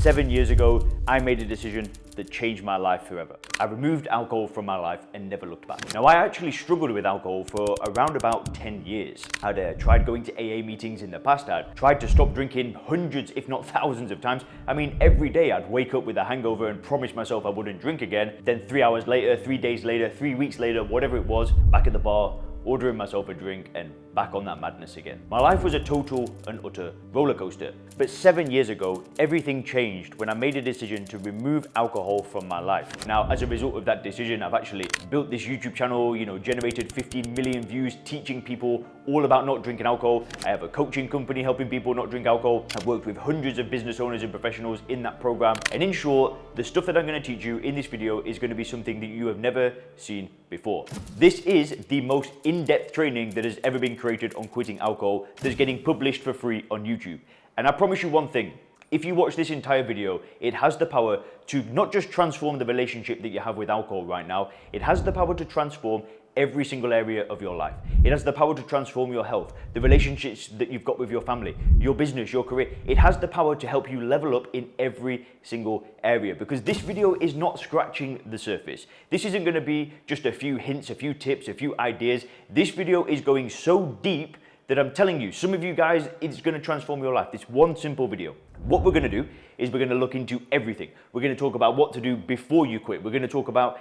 7 years ago, I made a decision that changed my life forever. I removed alcohol from my life and never looked back. Now, I actually struggled with alcohol for around about 10 years. I'd tried going to AA meetings in the past. I'd tried to stop drinking hundreds, if not thousands of times. I mean, every day I'd wake up with a hangover and promise myself I wouldn't drink again. Then 3 hours later, 3 days later, 3 weeks later, whatever it was, back at the bar, ordering myself a drink and back on that madness again. My life was a total and utter roller coaster. But 7 years ago, everything changed when I made a decision to remove alcohol from my life. Now, as a result of that decision, I've actually built this YouTube channel, generated 15 million views, teaching people all about not drinking alcohol. I have a coaching company helping people not drink alcohol. I've worked with hundreds of business owners and professionals in that program. And in short, the stuff that I'm going to teach you in this video is going to be something that you have never seen before. This is the most in-depth training that has ever been created on quitting alcohol that's getting published for free on YouTube. And I promise you one thing, if you watch this entire video, it has the power to not just transform the relationship that you have with alcohol right now, it has the power to transform every single area of your life. It has the power to transform your health, the relationships that you've got with your family, your business, your career. It has the power to help you level up in every single area, because this video is not scratching the surface. This isn't going to be just a few hints, a few tips, a few ideas. This video is going so deep that I'm telling you, some of you guys, it's going to transform your life. This one simple video. What we're going to do is we're going to look into everything. We're going to talk about what to do before you quit. We're going to talk about,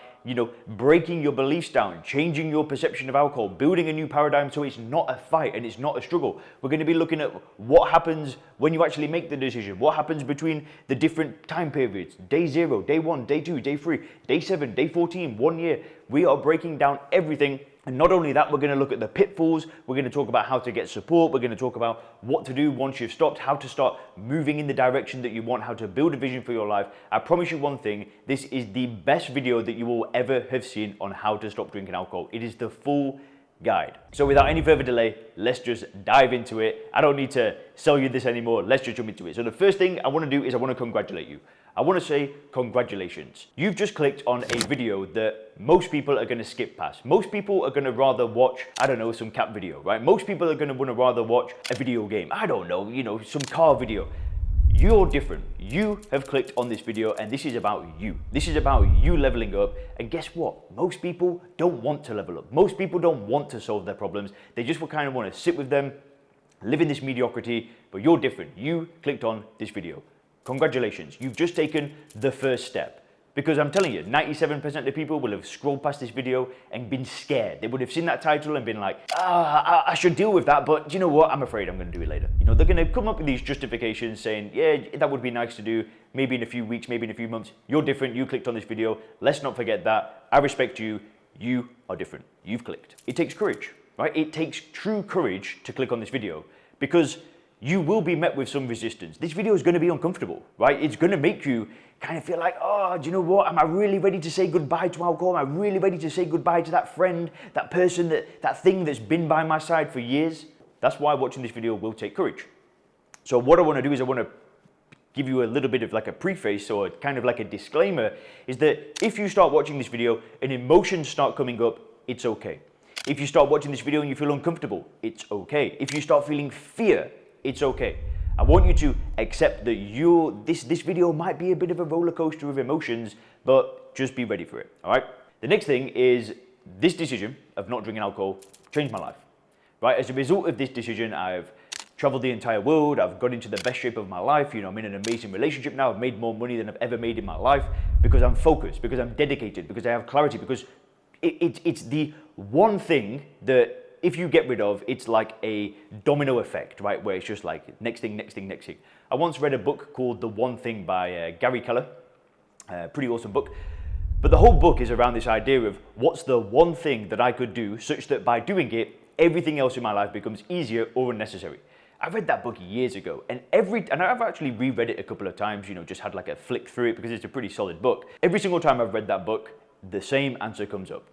breaking your beliefs down, changing your perception of alcohol, building a new paradigm so it's not a fight and it's not a struggle. We're going to be looking at what happens when you actually make the decision, what happens between the different time periods, day 0, day 1, day 2, day 3, day 7, day 14, 1 year. We are breaking down everything. And not only that, we're going to look at the pitfalls, we're going to talk about how to get support, we're going to talk about what to do once you've stopped, how to start moving in the direction that you want, how to build a vision for your life. I promise you one thing, this is the best video that you will ever have seen on how to stop drinking alcohol. It is the full guide. So without any further delay, let's just dive into it. I don't need to sell you this anymore, let's just jump into it. So the first thing I want to do is I want to congratulate you. I want to say congratulations. You've just clicked on a video that most people are going to skip past. Most people are going to rather watch, some cat video, right? Most people are going to want to rather watch a video game. Some car video. You're different. You have clicked on this video and this is about you. This is about you leveling up. And guess what? Most people don't want to level up. Most people don't want to solve their problems. They just kind of want to sit with them, live in this mediocrity, but you're different. You clicked on this video. Congratulations, you've just taken the first step. Because I'm telling you, 97% of the people will have scrolled past this video and been scared. They would have seen that title and been like, I should deal with that, but you know what? I'm afraid I'm going to do it later. They're going to come up with these justifications saying, yeah, that would be nice to do, maybe in a few weeks, maybe in a few months. You're different, you clicked on this video. Let's not forget that. I respect you. You are different. You've clicked. It takes courage, right? It takes true courage to click on this video because you will be met with some resistance. This video is going to be uncomfortable, right? It's going to make you kind of feel like, do you know what? Am I really ready to say goodbye to alcohol? Am I really ready to say goodbye to that friend, that person, that thing that's been by my side for years? That's why watching this video will take courage. So what I want to do is I want to give you a little bit of like a preface or kind of like a disclaimer, is that if you start watching this video and emotions start coming up, it's okay. If you start watching this video and you feel uncomfortable, it's okay. If you start feeling fear, it's okay. I want you to accept that this video might be a bit of a roller coaster of emotions, but just be ready for it, all right? The next thing is this decision of not drinking alcohol changed my life, right? As a result of this decision, I've traveled the entire world. I've got into the best shape of my life. I'm in an amazing relationship now. I've made more money than I've ever made in my life because I'm focused, because I'm dedicated, because I have clarity, because it's the one thing that if you get rid of, it's like a domino effect, right? Where it's just like next thing, next thing, next thing. I once read a book called The One Thing by Gary Keller. Pretty awesome book. But the whole book is around this idea of what's the one thing that I could do such that by doing it, everything else in my life becomes easier or unnecessary. I read that book years ago and I've actually reread it a couple of times, just had like a flick through it because it's a pretty solid book. Every single time I've read that book, the same answer comes up.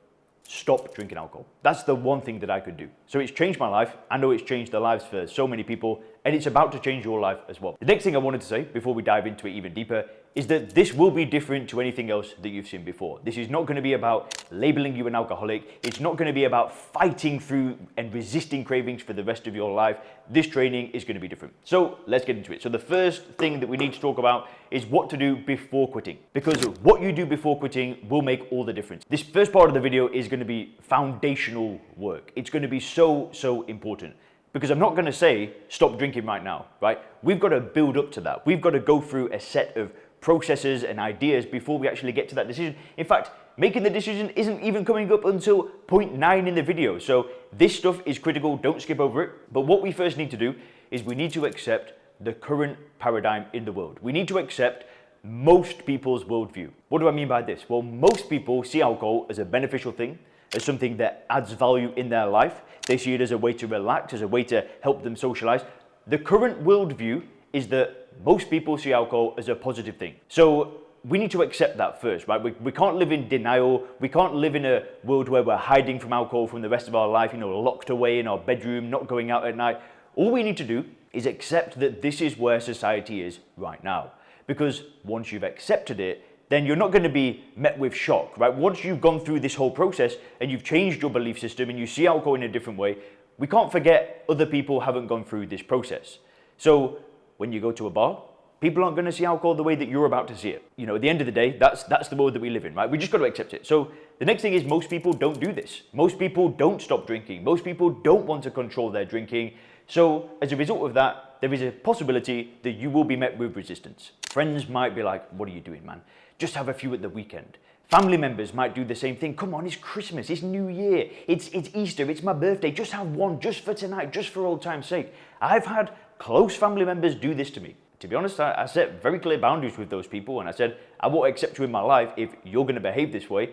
Stop drinking alcohol. That's the one thing that I could do. So it's changed my life. I know it's changed the lives for so many people, and it's about to change your life as well. The next thing I wanted to say before we dive into it even deeper is that this will be different to anything else that you've seen before. This is not going to be about labeling you an alcoholic. It's not going to be about fighting through and resisting cravings for the rest of your life. This training is going to be different. So let's get into it. So the first thing that we need to talk about is what to do before quitting, because what you do before quitting will make all the difference. This first part of the video is going to be foundational work. It's going to be so important. Because I'm not going to say stop drinking right now, right? We've got to build up to that. We've got to go through a set of processes and ideas before we actually get to that decision. In fact, making the decision isn't even coming up until point 9 in the video. So this stuff is critical. Don't skip over it. But what we first need to do is we need to accept the current paradigm in the world. We need to accept most people's worldview. What do I mean by this? Well, most people see alcohol as a beneficial thing, as something that adds value in their life. They see it as a way to relax, as a way to help them socialize. The current worldview is that most people see alcohol as a positive thing. So we need to accept that first, right? We can't live in denial. We can't live in a world where we're hiding from alcohol from the rest of our life, locked away in our bedroom, not going out at night. All we need to do is accept that this is where society is right now. Because once you've accepted it, then you're not going to be met with shock, right? Once you've gone through this whole process and you've changed your belief system and you see alcohol in a different way, we can't forget other people haven't gone through this process. So when you go to a bar, people aren't going to see alcohol the way that you're about to see it. At the end of the day, that's the world that we live in, right? We just got to accept it. So the next thing is most people don't do this. Most people don't stop drinking. Most people don't want to control their drinking. So as a result of that, there is a possibility that you will be met with resistance. Friends might be like, what are you doing, man? Just have a few at the weekend. Family members might do the same thing. Come on, it's Christmas, it's New Year, it's Easter, it's my birthday. Just have one, just for tonight, just for old time's sake. I've had close family members do this to me. To be honest, I set very clear boundaries with those people, and I said, I won't accept you in my life if you're going to behave this way.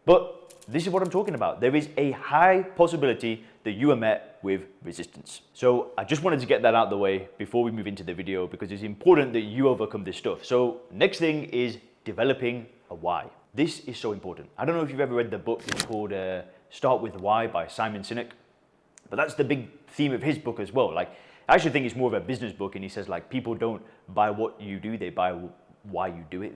But this is what I'm talking about. There is a high possibility that you are met with resistance. So I just wanted to get that out of the way before we move into the video, because it's important that you overcome this stuff. So next thing is developing a why. This is so important. I don't know if you've ever read the book. It's called Start With Why by Simon Sinek. But that's the big theme of his book as well. Like, I actually think it's more of a business book, and he says, like, people don't buy what you do, they buy why you do it.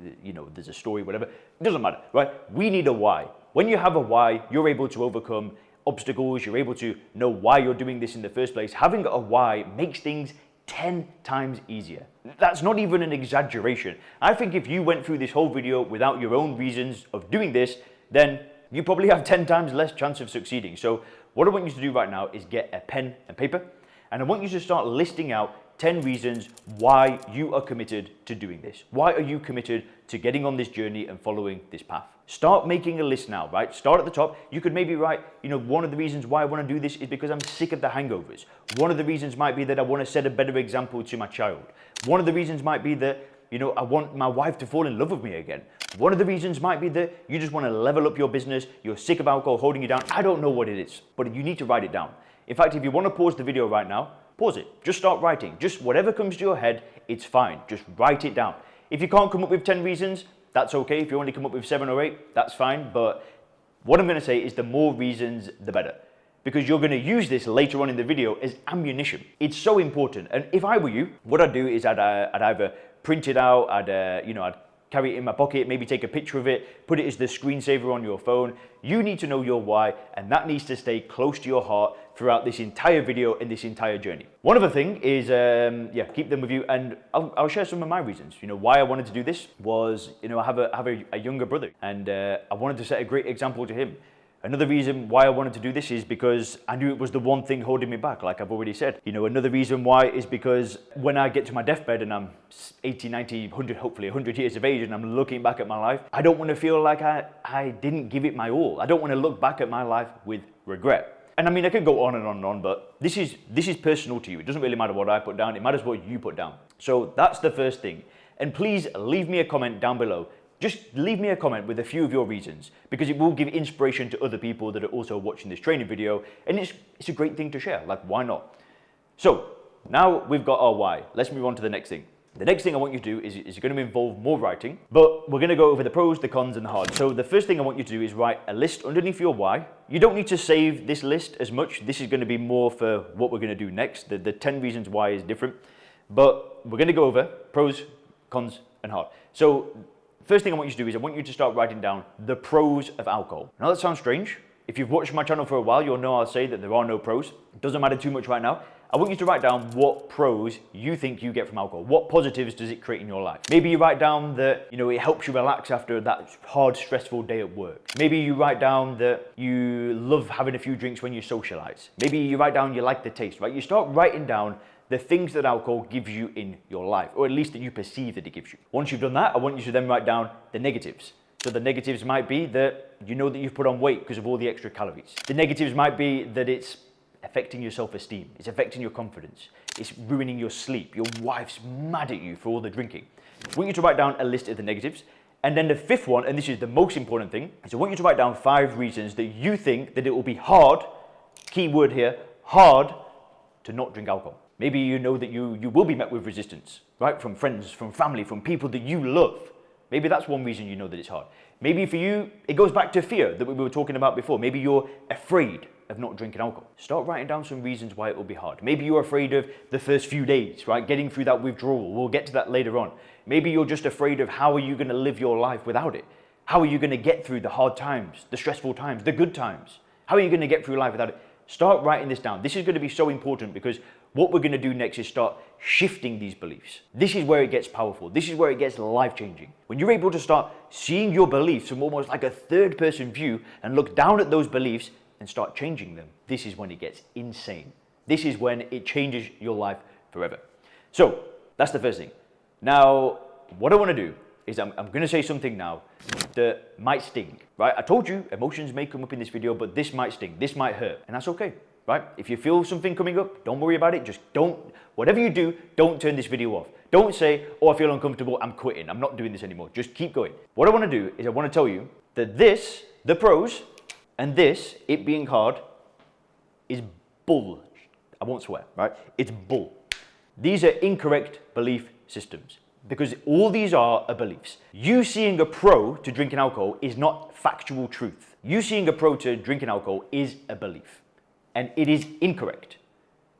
There's a story, whatever. It doesn't matter, right? We need a why. When you have a why, you're able to overcome obstacles. You're able to know why you're doing this in the first place. Having a why makes things 10 times easier. That's not even an exaggeration. I think if you went through this whole video without your own reasons of doing this, then you probably have 10 times less chance of succeeding. So what I want you to do right now is get a pen and paper, and I want you to start listing out 10 reasons why you are committed to doing this. Why are you committed to getting on this journey and following this path? Start making a list now, right? Start at the top. You could maybe write, one of the reasons why I want to do this is because I'm sick of the hangovers. One of the reasons might be that I want to set a better example to my child. One of the reasons might be that, I want my wife to fall in love with me again. One of the reasons might be that you just want to level up your business. You're sick of alcohol holding you down. I don't know what it is, but you need to write it down. In fact, if you want to pause the video right now, pause it. Just start writing. Just whatever comes to your head, it's fine. Just write it down. If you can't come up with 10 reasons, that's okay. If you only come up with 7 or 8, that's fine. But what I'm going to say is the more reasons, the better. Because you're going to use this later on in the video as ammunition. It's so important. And if I were you, what I'd do is I'd either print it out, I'd carry it in my pocket, maybe take a picture of it, put it as the screensaver on your phone. You need to know your why, and that needs to stay close to your heart throughout this entire video and this entire journey. One other thing is, keep them with you, and I'll share some of my reasons. Why I wanted to do this was, I have a younger brother, and I wanted to set a great example to him. Another reason why I wanted to do this is because I knew it was the one thing holding me back, like I've already said. Another reason why is because when I get to my deathbed and I'm 80, 90, 100, hopefully 100 years of age, and I'm looking back at my life, I don't want to feel like I didn't give it my all. I don't want to look back at my life with regret. And I mean, I could go on and on and on, but this is personal to you. It doesn't really matter what I put down. It matters what you put down. So that's the first thing. And please leave me a comment down below. Just leave me a comment with a few of your reasons, because it will give inspiration to other people that are also watching this training video, and it's a great thing to share. Like, why not? So now we've got our why. Let's move on to the next thing. The next thing I want you to do is going to involve more writing, but we're going to go over the pros, the cons, and the hard. So the first thing I want you to do is write a list underneath your why. You don't need to save this list as much. This is going to be more for what we're going to do next. The 10 reasons why is different, but we're going to go over pros, cons, and hard. So first thing I want you to do is I want you to start writing down the pros of alcohol. Now that sounds strange. If you've watched my channel for a while, you'll know I'll say that there are no pros. It doesn't matter too much right now. I want you to write down what pros you think you get from alcohol. What positives does it create in your life? Maybe you write down that, it helps you relax after that hard, stressful day at work. Maybe you write down that you love having a few drinks when you socialize. Maybe you write down you like the taste, right? You start writing down the things that alcohol gives you in your life, or at least that you perceive that it gives you. Once you've done that, I want you to then write down the negatives. So the negatives might be that you know that you've put on weight because of all the extra calories. The negatives might be that it's affecting your self-esteem, it's affecting your confidence, it's ruining your sleep, your wife's mad at you for all the drinking. I want you to write down a list of the negatives. And then the fifth one, and this is the most important thing, is I want you to write down 5 reasons that you think that it will be hard, key word here, hard, to not drink alcohol. Maybe you know that you will be met with resistance, right? From friends, from family, from people that you love. Maybe that's one reason you know that it's hard. Maybe for you, it goes back to fear that we were talking about before. Maybe you're afraid of not drinking alcohol. Start writing down some reasons why it will be hard. Maybe you're afraid of the first few days, right? Getting through that withdrawal. We'll get to that later on. Maybe you're just afraid of how are you going to live your life without it? How are you going to get through the hard times, the stressful times, the good times? How are you going to get through life without it? Start writing this down. This is going to be so important because what we're going to do next is start shifting these beliefs. This is where it gets powerful. This is where it gets life-changing. When you're able to start seeing your beliefs from almost like a third-person view and look down at those beliefs and start changing them, this is when it gets insane. This is when it changes your life forever. So that's the first thing. Now, what I want to do is I'm going to say something now that might sting, right? I told you emotions may come up in this video, but this might sting, this might hurt, and that's okay, right? If you feel something coming up, don't worry about it. Just whatever you do, don't turn this video off. Don't say, oh, I feel uncomfortable, I'm quitting, I'm not doing this anymore. Just keep going. What I want to do is I want to tell you that this, the pros, and this, it being hard, is bull. I won't swear, right? It's bull. These are incorrect belief systems. Because all these are beliefs. You seeing a pro to drinking alcohol is not factual truth. You seeing a pro to drinking alcohol is a belief. And it is incorrect.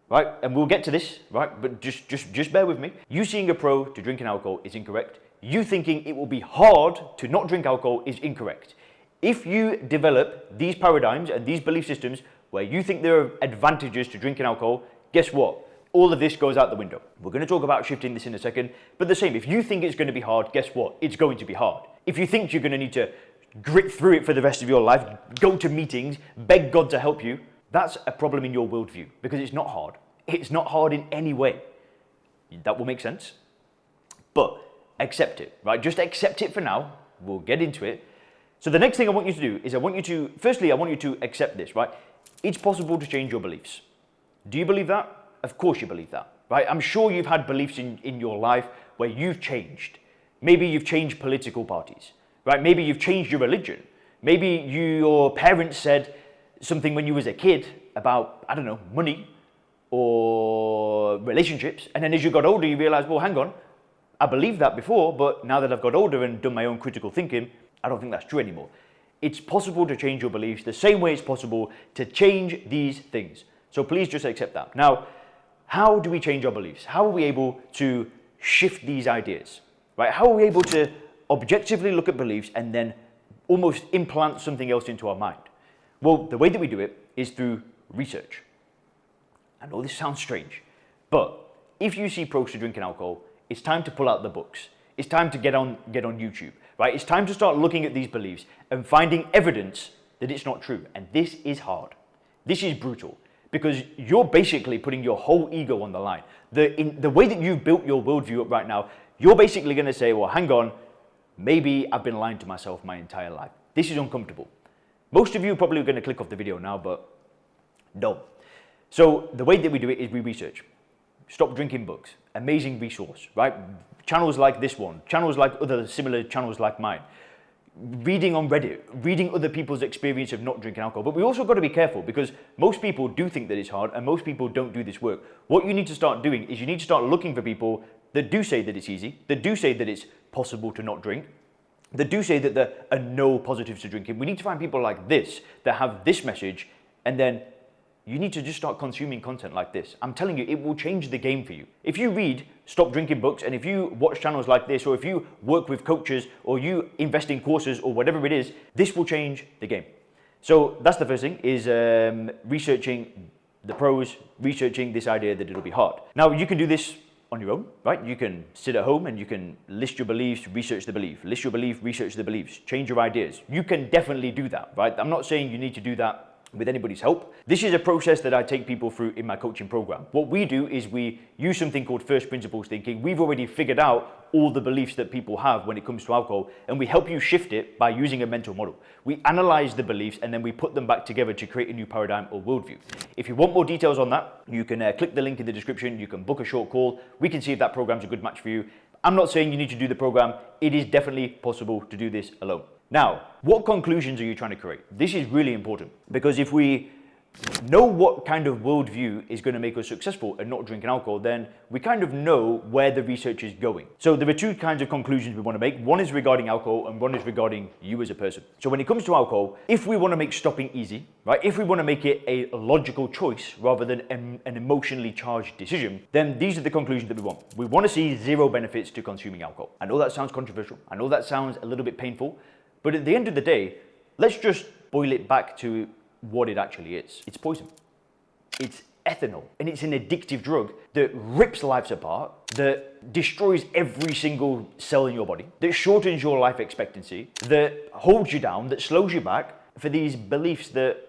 Right? And we'll get to this, right? But just bear with me. You seeing a pro to drinking alcohol is incorrect. You thinking it will be hard to not drink alcohol is incorrect. If you develop these paradigms and these belief systems where you think there are advantages to drinking alcohol, guess what? All of this goes out the window. We're going to talk about shifting this in a second, but the same, if you think it's going to be hard, guess what? It's going to be hard. If you think you're going to need to grit through it for the rest of your life, go to meetings, beg God to help you, that's a problem in your worldview because it's not hard. It's not hard in any way. That will make sense. But accept it, right? Just accept it for now. We'll get into it. So the next thing I want you to do is I want you to accept this, right? It's possible to change your beliefs. Do you believe that? Of course you believe that, right? I'm sure you've had beliefs in your life where you've changed. Maybe you've changed political parties, right? Maybe you've changed your religion. Maybe your parents said something when you was a kid about, I don't know, money or relationships. And then as you got older, you realize, well, hang on, I believed that before, but now that I've got older and done my own critical thinking, I don't think that's true anymore. It's possible to change your beliefs the same way it's possible to change these things. So please just accept that. Now, how do we change our beliefs? How are we able to shift these ideas, right? How are we able to objectively look at beliefs and then almost implant something else into our mind? Well, the way that we do it is through research. I know this sounds strange, but if you see pros to drinking alcohol, it's time to pull out the books. It's time to get on YouTube, right? It's time to start looking at these beliefs and finding evidence that it's not true. And this is hard. This is brutal. Because you're basically putting your whole ego on the line. The way that you've built your worldview up right now, you're basically going to say, well, hang on, maybe I've been lying to myself my entire life. This is uncomfortable. Most of you are probably going to click off the video now, but don't. So the way that we do it is we research. Stop Drinking Books, amazing resource, right? Channels like this one, channels like other similar channels like mine. Reading on Reddit, reading other people's experience of not drinking alcohol. But we also got to be careful because most people do think that it's hard and most people don't do this work. What you need to start doing is you need to start looking for people that do say that it's easy, that do say that it's possible to not drink, that do say that there are no positives to drinking. We need to find people like this that have this message, and then you need to just start consuming content like this. I'm telling you, it will change the game for you. If you read stop drinking books, and if you watch channels like this, or if you work with coaches, or you invest in courses, or whatever it is, this will change the game. So that's the first thing, is researching the pros, researching this idea that it'll be hard. Now, you can do this on your own, right? You can sit at home and you can list your beliefs, research the belief, list your belief, research the beliefs, change your ideas. You can definitely do that, right? I'm not saying you need to do that with anybody's help. This is a process that I take people through in my coaching program. What we do is we use something called first principles thinking. We've already figured out all the beliefs that people have when it comes to alcohol, and we help you shift it by using a mental model. We analyze the beliefs and then we put them back together to create a new paradigm or worldview. If you want more details on that, you can click the link in the description. You can book a short call. We can see if that program's a good match for you. I'm not saying you need to do the program. It is definitely possible to do this alone. Now, what conclusions are you trying to create? This is really important, because if we know what kind of worldview is going to make us successful and not drinking alcohol, then we kind of know where the research is going. So there are two kinds of conclusions we want to make. One is regarding alcohol and one is regarding you as a person. So when it comes to alcohol, if we want to make stopping easy, right? If we want to make it a logical choice rather than an emotionally charged decision, then these are the conclusions that we want. We want to see zero benefits to consuming alcohol. I know that sounds controversial. I know that sounds a little bit painful. But at the end of the day, let's just boil it back to what it actually is. It's poison. It's ethanol. And it's an addictive drug that rips lives apart, that destroys every single cell in your body, that shortens your life expectancy, that holds you down, that slows you back for these beliefs that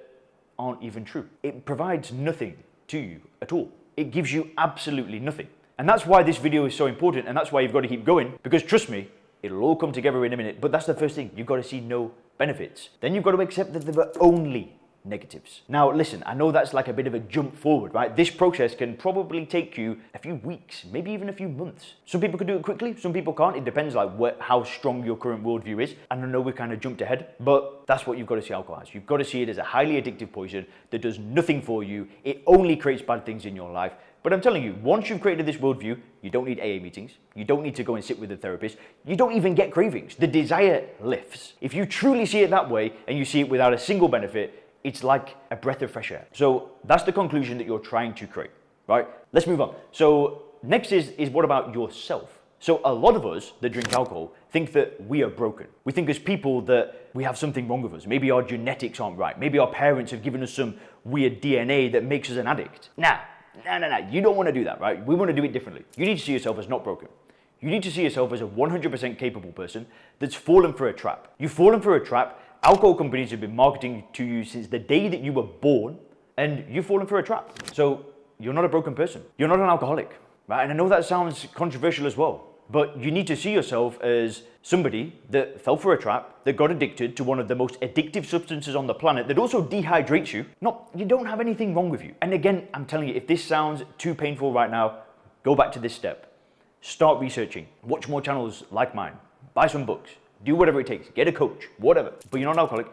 aren't even true. It provides nothing to you at all. It gives you absolutely nothing. And that's why this video is so important, and that's why you've got to keep going, because trust me, it'll all come together in a minute. But that's the first thing. You've got to see no benefits. Then you've got to accept that there are only negatives. Now, listen, I know that's like a bit of a jump forward, right? This process can probably take you a few weeks, maybe even a few months. Some people can do it quickly, some people can't. It depends like how strong your current worldview is. And I know we kind of jumped ahead, but that's what you've got to see alcohol as. You've got to see it as a highly addictive poison that does nothing for you. It only creates bad things in your life. But I'm telling you, once you've created this worldview, you don't need AA meetings. You don't need to go and sit with a therapist. You don't even get cravings. The desire lifts. If you truly see it that way and you see it without a single benefit, it's like a breath of fresh air. So that's the conclusion that you're trying to create, right? Let's move on. So next is what about yourself? So a lot of us that drink alcohol think that we are broken. We think as people that we have something wrong with us. Maybe our genetics aren't right. Maybe our parents have given us some weird DNA that makes us an addict. Nah. You don't want to do that, right? We want to do it differently. You need to see yourself as not broken. You need to see yourself as a 100% capable person that's fallen for a trap. You've fallen for a trap. Alcohol companies have been marketing to you since the day that you were born, and you've fallen for a trap. So you're not a broken person. You're not an alcoholic, right? And I know that sounds controversial as well, but you need to see yourself as somebody that fell for a trap, that got addicted to one of the most addictive substances on the planet that also dehydrates you. You don't have anything wrong with you. And again, I'm telling you, if this sounds too painful right now, go back to this step. Start researching. Watch more channels like mine. Buy some books. Do whatever it takes. Get a coach. Whatever. But you're not an alcoholic.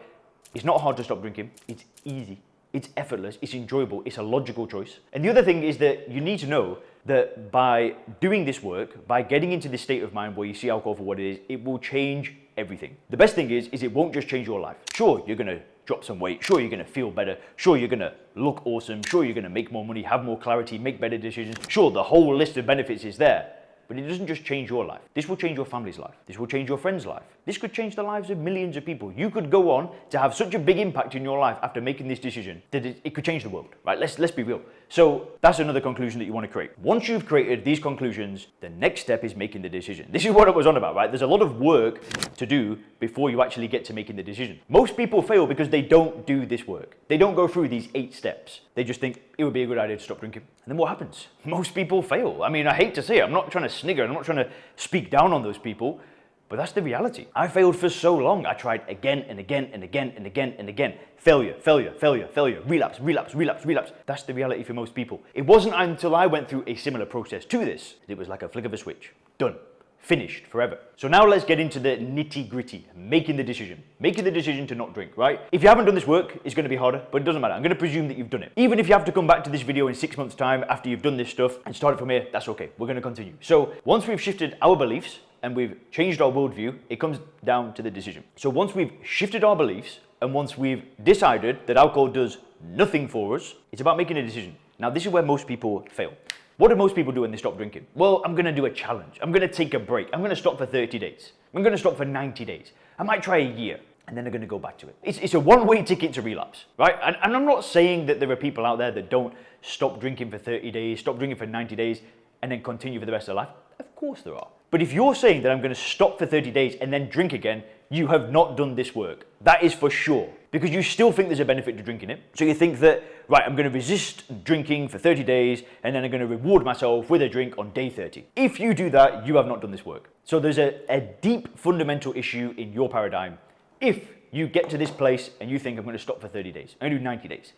It's not hard to stop drinking. It's easy. It's effortless. It's enjoyable. It's a logical choice. And the other thing is that you need to know that by doing this work, by getting into this state of mind where you see alcohol for what it is, it will change everything. The best thing is it won't just change your life. Sure, you're going to drop some weight. Sure, you're going to feel better. Sure, you're going to look awesome. Sure, you're going to make more money, have more clarity, make better decisions. Sure, the whole list of benefits is there. But it doesn't just change your life. This will change your family's life. This will change your friend's life. This could change the lives of millions of people. You could go on to have such a big impact in your life after making this decision that it could change the world, right? Let's be real. So that's another conclusion that you want to create. Once you've created these conclusions, the next step is making the decision. This is what I was on about, right? There's a lot of work to do before you actually get to making the decision. Most people fail because they don't do this work. They don't go through these 8 steps. They just think it would be a good idea to stop drinking. And then what happens? Most people fail. I mean, I hate to say it. I'm not trying to snigger. I'm not trying to speak down on those people. But that's the reality. I failed for so long. I tried again and again and again and again and again. Failure, failure, failure, failure, relapse, relapse, relapse, relapse. That's the reality for most people. It wasn't until I went through a similar process to this, it was like a flick of a switch. Done. Finished forever. So now let's get into the nitty gritty, making the decision. Making the decision to not drink, right? If you haven't done this work, it's gonna be harder, but it doesn't matter. I'm gonna presume that you've done it. Even if you have to come back to this video in 6 months' time after you've done this stuff and start it from here, that's okay. We're gonna continue. So once we've shifted our beliefs and we've changed our worldview, it comes down to the decision. So once we've shifted our beliefs and once we've decided that alcohol does nothing for us, it's about making a decision. Now, this is where most people fail. What do most people do when they stop drinking? Well, I'm gonna do a challenge. I'm gonna take a break. I'm gonna stop for 30 days. I'm gonna stop for 90 days. I might try a year, and then they're gonna go back to it. It's a one-way ticket to relapse, right? And I'm not saying that there are people out there that don't stop drinking for 30 days, stop drinking for 90 days, and then continue for the rest of their life. Of course there are. But if you're saying that I'm gonna stop for 30 days and then drink again, you have not done this work. That is for sure. Because you still think there's a benefit to drinking it. So you think that, right, I'm gonna resist drinking for 30 days and then I'm gonna reward myself with a drink on day 30. If you do that, you have not done this work. So there's a deep fundamental issue in your paradigm. If you get to this place and you think I'm gonna stop for 30 days, I'm gonna do 90 days.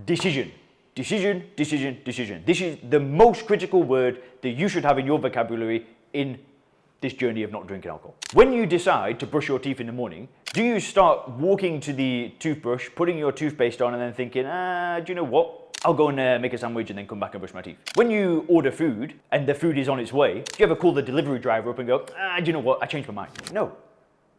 Decision. Decision, decision, decision. This is the most critical word that you should have in your vocabulary in this journey of not drinking alcohol. When you decide to brush your teeth in the morning, do you start walking to the toothbrush, putting your toothpaste on and then thinking, do you know what? I'll go and make a sandwich and then come back and brush my teeth. When you order food and the food is on its way, do you ever call the delivery driver up and go, do you know what? I changed my mind. No,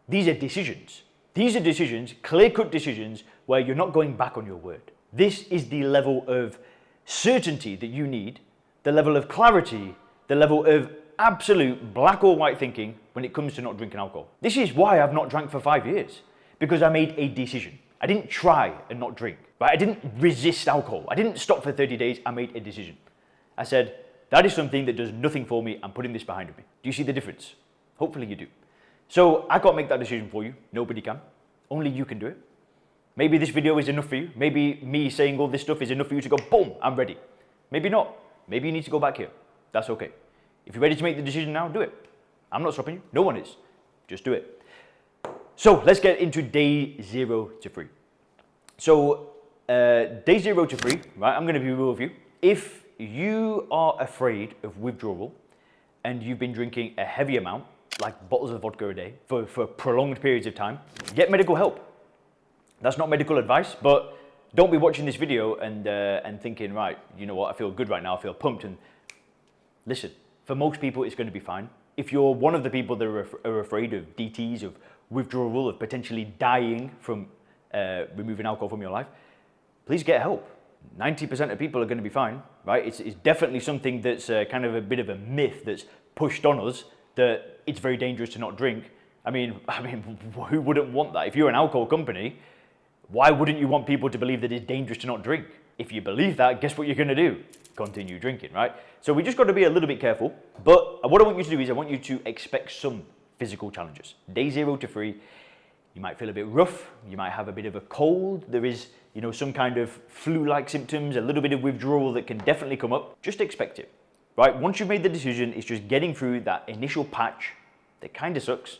these are decisions. These are decisions, clear-cut decisions where you're not going back on your word. This is the level of certainty that you need, the level of clarity, the level of absolute black or white thinking when it comes to not drinking alcohol. This is why I've not drank for 5 years, because I made a decision. I didn't try and not drink, right? I didn't resist alcohol. I didn't stop for 30 days. I made a decision. I said, that is something that does nothing for me. I'm putting this behind me. Do you see the difference? Hopefully you do. So I can't make that decision for you. Nobody can. Only you can do it. Maybe this video is enough for you. Maybe me saying all this stuff is enough for you to go, boom, I'm ready. Maybe not. Maybe you need to go back here. That's okay. If you're ready to make the decision now, do it. I'm not stopping you. No one is. Just do it. So let's get into day 0 to 3. So day 0 to 3, right? I'm going to be real with you. If you are afraid of withdrawal and you've been drinking a heavy amount, like bottles of vodka a day for prolonged periods of time, get medical help. That's not medical advice, but don't be watching this video and thinking, right, you know what, I feel good right now, I feel pumped. And listen, for most people, it's going to be fine. If you're one of the people that are afraid of DTs, of withdrawal, of potentially dying from removing alcohol from your life, please get help. 90% of people are going to be fine, right? It's definitely something that's kind of a bit of a myth that's pushed on us, that it's very dangerous to not drink. I mean, who wouldn't want that? If you're an alcohol company, why wouldn't you want people to believe that it's dangerous to not drink? If you believe that, guess what you're going to do? Continue drinking, right? So we just got to be a little bit careful. But what I want you to do is I want you to expect some physical challenges. Day 0 to 3, you might feel a bit rough. You might have a bit of a cold. There is, some kind of flu-like symptoms, a little bit of withdrawal that can definitely come up. Just expect it, right? Once you've made the decision, it's just getting through that initial patch that kind of sucks,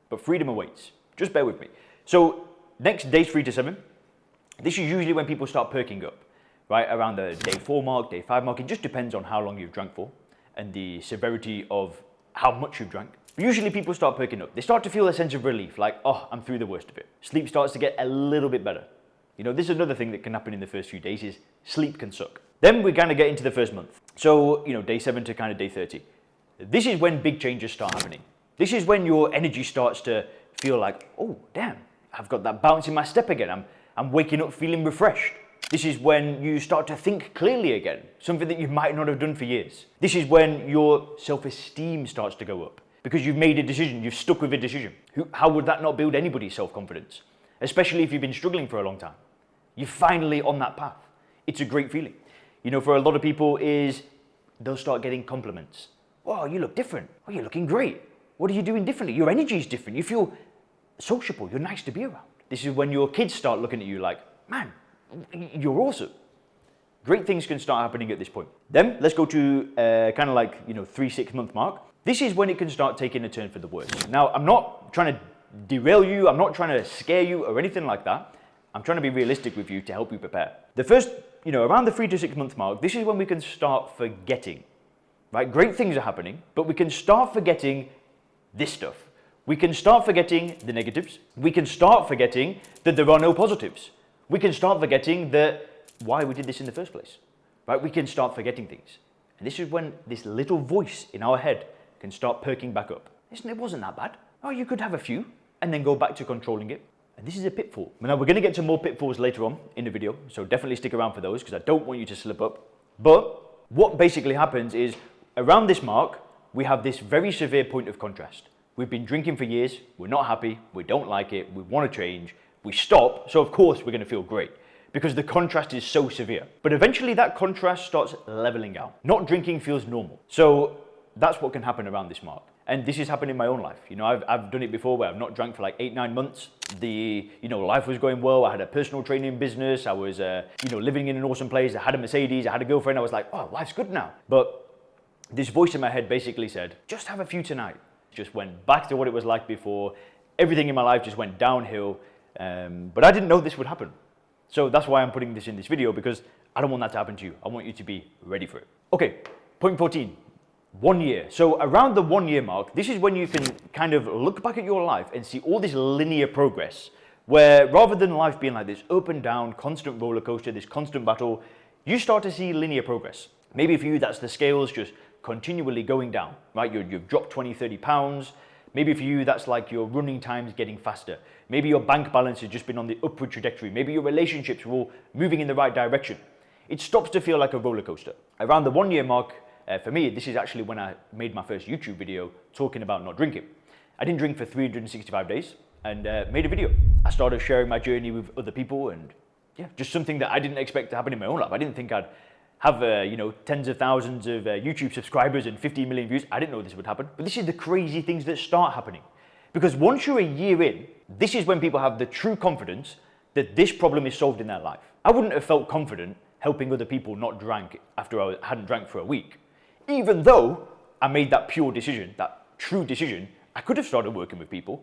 but freedom awaits. Just bear with me. So next, days 3 to 7, this is usually when people start perking up, right? Around the day 4 mark, day 5 mark. It just depends on how long you've drank for and the severity of how much you've drank. Usually people start perking up. They start to feel a sense of relief, like, oh, I'm through the worst of it. Sleep starts to get a little bit better. This is another thing that can happen in the first few days is sleep can suck. Then we kind of get into the first month. So, day 7 to kind of day 30. This is when big changes start happening. This is when your energy starts to feel like, oh, damn, I've got that bounce in my step again. I'm waking up feeling refreshed. This is when you start to think clearly again, something that you might not have done for years. This is when your self-esteem starts to go up because you've made a decision, you've stuck with a decision. How would that not build anybody's self-confidence? Especially if you've been struggling for a long time. You're finally on that path. It's a great feeling. For a lot of people they'll start getting compliments. Oh, you look different. Oh, you're looking great. What are you doing differently? Your energy is different. You feel sociable. You're nice to be around. This is when your kids start looking at you like, man, you're awesome. Great things can start happening at this point. Then let's go to kind of like, 3-6 month mark. This is when it can start taking a turn for the worse. Now, I'm not trying to derail you. I'm not trying to scare you or anything like that. I'm trying to be realistic with you to help you prepare. The first, around the 3 to 6 month mark, this is when we can start forgetting right? Great things are happening, but we can start forgetting this stuff. We can start forgetting the negatives. We can start forgetting that there are no positives. We can start forgetting that why we did this in the first place, right? We can start forgetting things. And this is when this little voice in our head can start perking back up. Listen, it wasn't that bad. Oh, you could have a few and then go back to controlling it. And this is a pitfall. Now, we're going to get to more pitfalls later on in the video, so definitely stick around for those because I don't want you to slip up. But what basically happens is around this mark, we have this very severe point of contrast. We've been drinking for years, we're not happy, we don't like it, we want to change, we stop, so of course we're going to feel great because the contrast is so severe. But eventually that contrast starts leveling out. Not drinking feels normal. So that's what can happen around this mark. And this has happened in my own life. You know, I've done it before where I've not drank for like 8-9 months. Life was going well. I had a personal training business. I was, living in an awesome place. I had a Mercedes. I had a girlfriend. I was like, oh, life's good now. But this voice in my head basically said, just have a few tonight. Just went back to what it was like before. Everything in my life just went downhill. But I didn't know this would happen. So that's why I'm putting this in this video, because I don't want that to happen to you. I want you to be ready for it. Okay, point 14. 1 year. So around the 1 year mark, this is when you can kind of look back at your life and see all this linear progress, where rather than life being like this up and down, constant roller coaster, this constant battle, you start to see linear progress. Maybe for you, that's the scales just continually going down, right? You've dropped 20, 30 pounds. Maybe for you, that's like your running times getting faster. Maybe your bank balance has just been on the upward trajectory. Maybe your relationships are all moving in the right direction. It stops to feel like a roller coaster. Around the 1 year mark, for me, this is actually when I made my first YouTube video talking about not drinking. I didn't drink for 365 days and made a video. I started sharing my journey with other people and just something that I didn't expect to happen in my own life. I didn't think I'd have, tens of thousands of YouTube subscribers and 15 million views. I didn't know this would happen. But this is the crazy things that start happening. Because once you're a year in, this is when people have the true confidence that this problem is solved in their life. I wouldn't have felt confident helping other people not drink after I hadn't drank for a week. Even though I made that pure decision, that true decision, I could have started working with people.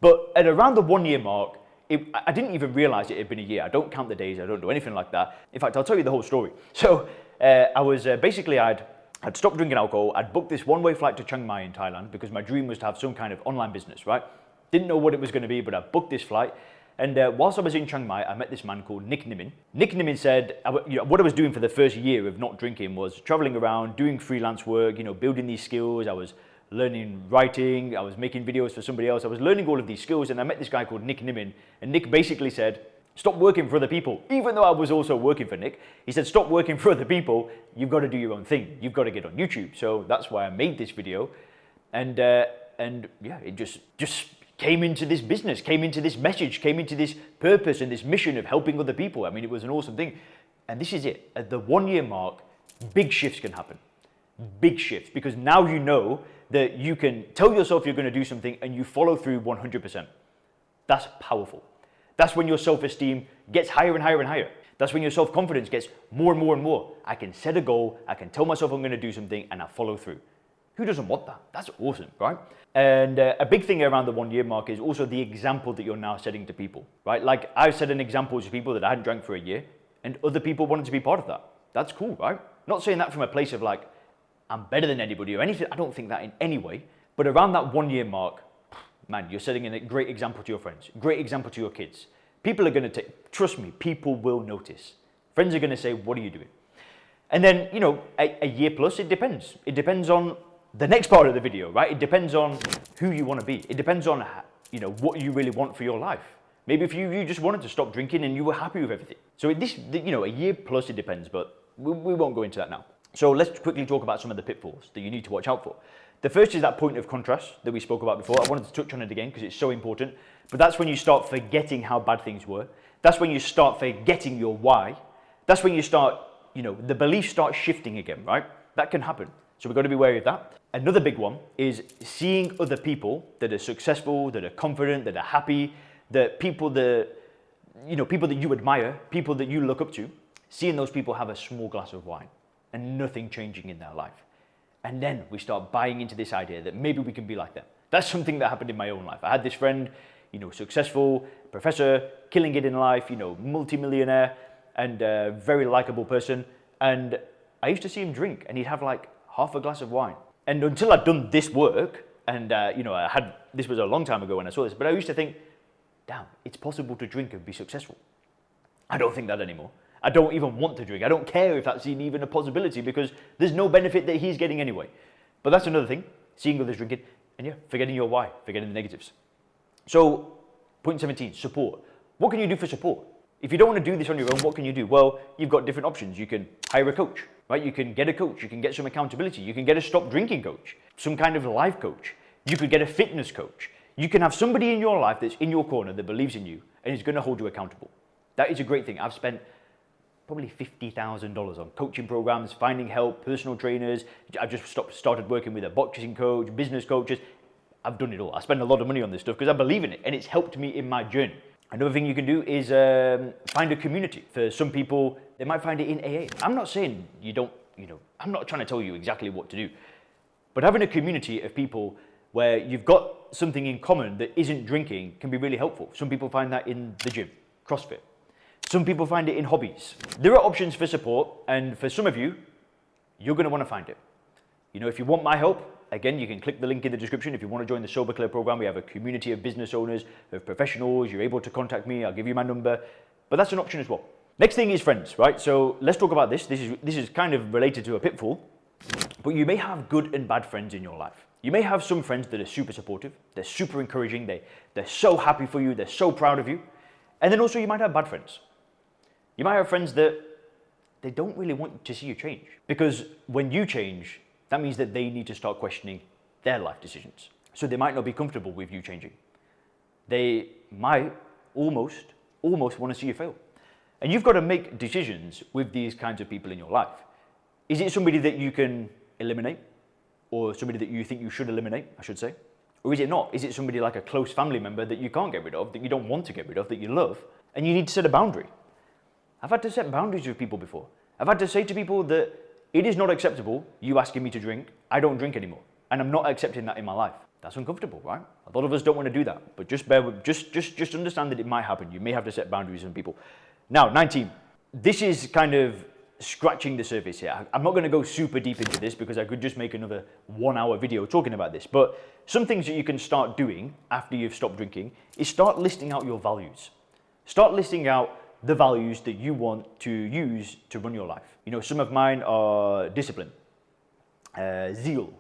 But at around the 1 year mark, I didn't even realize it had been a year. I don't count the days, I don't do anything like that. In fact, I'll tell you the whole story. So I was I'd stopped drinking alcohol. I'd booked this one-way flight to Chiang Mai in Thailand because my dream was to have some kind of online business, right? Didn't know what it was going to be, but I booked this flight. And whilst I was in Chiang Mai, I met this man called Nick Nimin. Nick Nimin said, what I was doing for the first year of not drinking was traveling around, doing freelance work, building these skills. I was learning writing, I was making videos for somebody else. I was learning all of these skills, and I met this guy called Nick Nimin. And Nick basically said, stop working for other people. Even though I was also working for Nick, he said, stop working for other people. You've got to do your own thing. You've got to get on YouTube. So that's why I made this video. And it just came into this business, came into this message, came into this purpose and this mission of helping other people. I mean, it was an awesome thing. And this is it. At the 1 year mark, big shifts can happen. Big shifts. Because now you know that you can tell yourself you're going to do something and you follow through 100%. That's powerful. That's when your self-esteem gets higher and higher and higher. That's when your self-confidence gets more and more and more. I can set a goal, I can tell myself I'm going to do something, and I follow through. Who doesn't want that? That's awesome, right? And a big thing around the 1 year mark is also the example that you're now setting to people, right? Like I've set an example to people that I hadn't drank for a year, and other people wanted to be part of that. That's cool, right? Not saying that from a place of like, I'm better than anybody or anything. I don't think that in any way. But around that 1 year mark, man, you're setting a great example to your friends, great example to your kids. People are going to take, trust me, people will notice. Friends are going to say, what are you doing? And then, a year plus, it depends. It depends on the next part of the video, right? It depends on who you want to be. It depends on, what you really want for your life. Maybe if you just wanted to stop drinking and you were happy with everything. So a year plus, it depends, but we won't go into that now. So let's quickly talk about some of the pitfalls that you need to watch out for. The first is that point of contrast that we spoke about before. I wanted to touch on it again because it's so important. But that's when you start forgetting how bad things were. That's when you start forgetting your why. That's when you start, the beliefs start shifting again, right? That can happen. So we've got to be wary of that. Another big one is seeing other people that are successful, that are confident, that are happy, that people that you admire, people that you look up to, seeing those people have a small glass of wine and nothing changing in their life. And then we start buying into this idea that maybe we can be like them. That's something that happened in my own life. I had this friend, successful, professor, killing it in life, multi-millionaire, and a very likable person. And I used to see him drink, and he'd have like half a glass of wine. And until I'd done this work, and this was a long time ago when I saw this, but I used to think, damn, it's possible to drink and be successful. I don't think that anymore. I don't even want to drink. I don't care if that's even a possibility because there's no benefit that he's getting anyway. But that's another thing, seeing others drinking, and yeah, forgetting your why, forgetting the negatives. So, point 17, support. What can you do for support? If you don't want to do this on your own, what can you do? Well, you've got different options. You can hire a coach, right? You can get a coach. You can get some accountability. You can get a stop drinking coach, some kind of life coach. You could get a fitness coach. You can have somebody in your life that's in your corner that believes in you and is going to hold you accountable. That is a great thing. I've spent probably $50,000 on coaching programs, finding help, personal trainers. I've just started working with a boxing coach, business coaches. I've done it all. I spend a lot of money on this stuff because I believe in it and it's helped me in my journey. Another thing you can do is find a community. For some people, they might find it in AA. I'm not saying you don't, I'm not trying to tell you exactly what to do. But having a community of people where you've got something in common that isn't drinking can be really helpful. Some people find that in the gym, CrossFit. Some people find it in hobbies. There are options for support, and for some of you, you're going to want to find it. If you want my help, again, you can click the link in the description. If you want to join the Sober Clear program, we have a community of business owners, of professionals. You're able to contact me. I'll give you my number. But that's an option as well. Next thing is friends, right? So let's talk about this. This is kind of related to a pitfall. But you may have good and bad friends in your life. You may have some friends that are super supportive. They're super encouraging. They're so happy for you. They're so proud of you. And then also you might have bad friends. You might have friends that they don't really want to see you change. Because when you change, that means that they need to start questioning their life decisions. So they might not be comfortable with you changing. They might almost want to see you fail. And you've got to make decisions with these kinds of people in your life. Is it somebody that you can eliminate? Or somebody that you think you should eliminate, I should say? Or is it not? Is it somebody like a close family member that you can't get rid of, that you don't want to get rid of, that you love, and you need to set a boundary? I've had to set boundaries with people before. I've had to say to people that it is not acceptable, you asking me to drink, I don't drink anymore. And I'm not accepting that in my life. That's uncomfortable, right? A lot of us don't want to do that. But just just understand that it might happen. You may have to set boundaries with people. Now, 19. This is kind of scratching the surface here. I'm not going to go super deep into this because I could just make another 1-hour video talking about this. But some things that you can start doing after you've stopped drinking is start listing out your values. Start listing out the values that you want to use to run your life. Some of mine are discipline, zeal,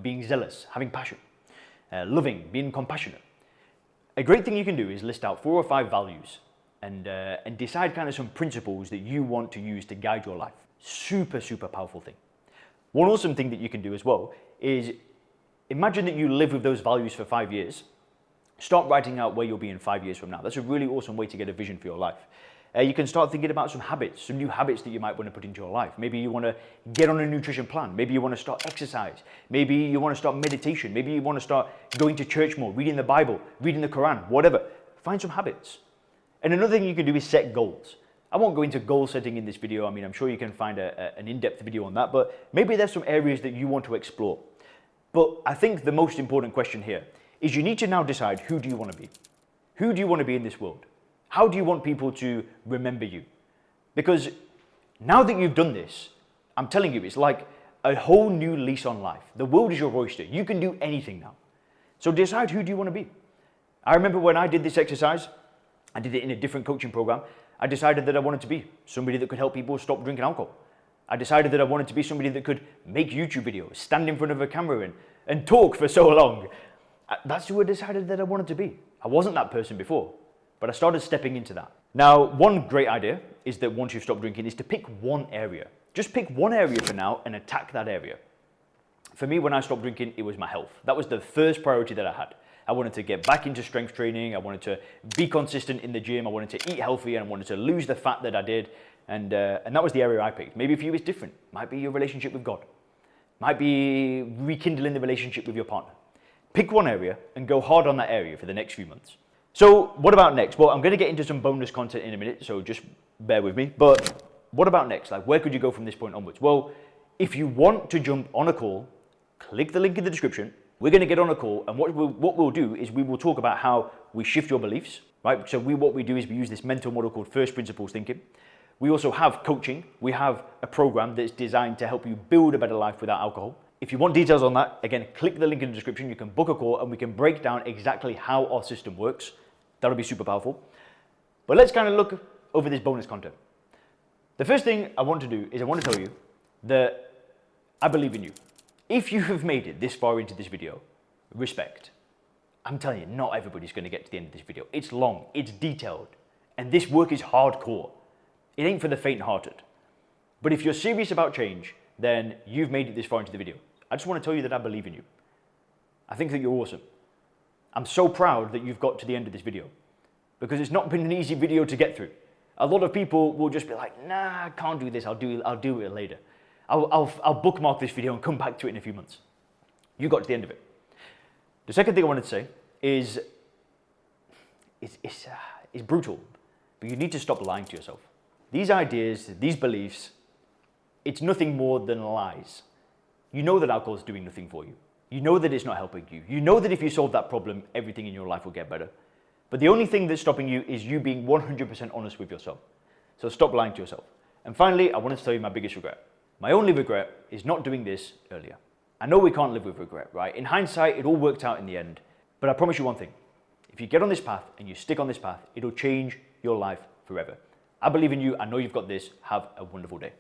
being zealous, having passion, loving, being compassionate. A great thing you can do is list out 4 or 5 values and decide kind of some principles that you want to use to guide your life. Super, super powerful thing. One awesome thing that you can do as well is imagine that you live with those values for 5 years. Start writing out where you'll be in 5 years from now. That's a really awesome way to get a vision for your life. You can start thinking about some habits, some new habits that you might want to put into your life. Maybe you want to get on a nutrition plan. Maybe you want to start exercise. Maybe you want to start meditation. Maybe you want to start going to church more, reading the Bible, reading the Quran, whatever. Find some habits. And another thing you can do is set goals. I won't go into goal setting in this video. I mean, I'm sure you can find an in-depth video on that, but maybe there's some areas that you want to explore. But I think the most important question here is you need to now decide, who do you want to be? Who do you want to be in this world? How do you want people to remember you? Because now that you've done this, I'm telling you, it's like a whole new lease on life. The world is your oyster. You can do anything now. So decide, who do you want to be? I remember when I did this exercise, I did it in a different coaching program. I decided that I wanted to be somebody that could help people stop drinking alcohol. I decided that I wanted to be somebody that could make YouTube videos, stand in front of a camera and talk for so long. That's who I decided that I wanted to be. I wasn't that person before. But I started stepping into that. Now, one great idea is that once you've stopped drinking is to pick one area. Just pick one area for now and attack that area. For me, when I stopped drinking, it was my health. That was the first priority that I had. I wanted to get back into strength training. I wanted to be consistent in the gym. I wanted to eat healthy and I wanted to lose the fat that I did. And that was the area I picked. Maybe for you it's different. Might be your relationship with God. Might be rekindling the relationship with your partner. Pick one area and go hard on that area for the next few months. So what about next? Well, I'm going to get into some bonus content in a minute, so just bear with me. But what about next? Like, where could you go from this point onwards? Well, if you want to jump on a call, click the link in the description. We're going to get on a call, and what we'll do is we will talk about how we shift your beliefs, right? So what we do is we use this mental model called first principles thinking. We also have coaching. We have a program that's designed to help you build a better life without alcohol. If you want details on that, again, click the link in the description. You can book a call and we can break down exactly how our system works. That'll be super powerful. But let's kind of look over this bonus content. The first thing I want to do is I want to tell you that I believe in you. If you have made it this far into this video, respect. I'm telling you, not everybody's going to get to the end of this video. It's long, it's detailed, and this work is hardcore. It ain't for the faint-hearted. But if you're serious about change, then you've made it this far into the video. I just want to tell you that I believe in you. I think that you're awesome. I'm so proud that you've got to the end of this video, because it's not been an easy video to get through. A lot of people will just be like, nah, I can't do this, I'll do it later. I'll bookmark this video and come back to it in a few months. You got to the end of it. The second thing I wanted to say is, it's brutal, but you need to stop lying to yourself. These ideas, these beliefs, it's nothing more than lies. You know that alcohol is doing nothing for you. You know that it's not helping you. You know that if you solve that problem, everything in your life will get better. But the only thing that's stopping you is you being 100% honest with yourself. So stop lying to yourself. And finally, I wanted to tell you my biggest regret. My only regret is not doing this earlier. I know we can't live with regret, right? In hindsight, it all worked out in the end. But I promise you one thing. If you get on this path and you stick on this path, it'll change your life forever. I believe in you. I know you've got this. Have a wonderful day.